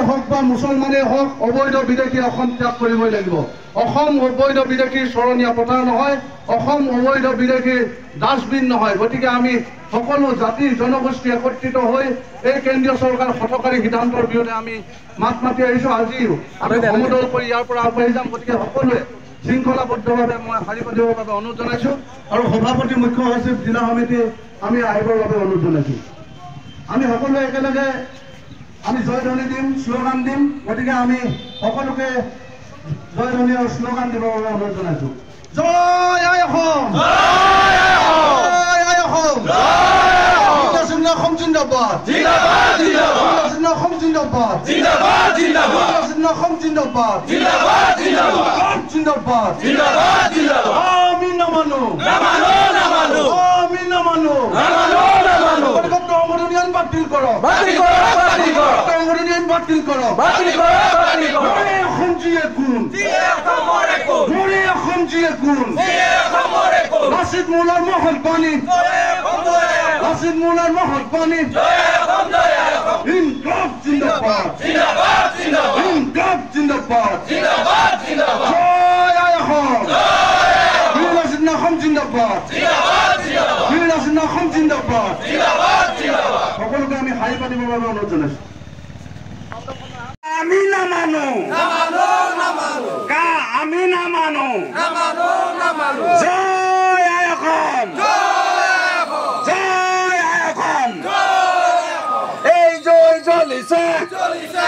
হওক বা মুছলমানেই হওক অবৈধ বিদেশী অসম ত্যাগ কৰিবই লাগিব। অসম অবৈধ বিদেশীৰ চৰণীয়া পথাৰ নহয়, অসম অবৈধ বিদেশীৰ ডাষ্টবিন নহয়। গতিকে আমি সকলো জাতি জনগোষ্ঠী একত্ৰিত হৈ এই কেন্দ্ৰীয় চৰকাৰ হঠকাৰী সিদ্ধান্তৰ বিৰুদ্ধে আমি মাত মাতি আহিছোঁ। আজিও আমি সমদল কৰি ইয়াৰ পৰা আগবাঢ়ি যাম। গতিকে সকলোৱে শৃংখলাবদ্ধভাৱে মই শাৰী পাতিবৰ বাবে অনুৰোধ জনাইছোঁ আৰু সভাপতি মুখ্য সচিব জিলা সমিতি আমি আহিবৰ বাবে অনুৰোধ জনাইছোঁ। আমি সকলোৱে একেলগে আমি জয়ধ্বনি দিম, শ্লোগান দিম। গতিকে আমি সকলোকে জয়ধ্বনি আৰু শ্লোগান দিবৰ বাবে অনুৰোধ জনাইছোঁ। জয় আই অসম, জয় আই অসম, অসম জিন্দাবাদ, জিন্দাবাদ, অসম জিন্দাবাদ, জিন্দাবাদ, অসম জিন্দাবাদ, জিন্দাবাদ, জিন্দাবাদ, জিন্দাবাদ, আমি নামানো, নামানো, নামানো, আমি নামানো, নামানো, নামানো। সংগঠন বাতিল করো, বাতিল করো, বাতিল করো, সংগঠন বাতিল করো, বাতিল করো, বাতিল করো। মরে অসম জিয়ে গুণ, জিয়ে অসম মরে গুণ, মরে অসম জিয়ে গুণ, জিয়ে অসম মরে গুণ। রাশিদ মোল্লার মহল বাণী, জয় অসম, জয় অসম। রাশিদ মোল্লার মহল বাণী, জয় অসম, জয় অসম। ইনকলাব জিন্দাবাদ, জিন্দাবাদ, জিন্দাবাদ, ইনকলাব জিন্দাবাদ, জিন্দাবাদ, জিন্দাবাদ। জয় অসম, জয় অসম। বীর রাশিদ অসম জিন্দাবাদ, জিন্দাবাদ, জিন্দাবাদ, বীর রাশিদ অসম জিন্দাবাদ, জিন্দাবাদ, জিন্দাবাদ। সকলোকে আমি শাৰী পাতিবৰ বাবে অনুৰোধ জনাইছোঁ। আমি নামানো, নামানো, নামানো, কা আমি নামানো, নামানো, নামানো। জয় আই অসম, জয় আই অসম, জয় আই অসম, জয় আই অসম। এই জয় জ্বলিছে, জ্বলিছে।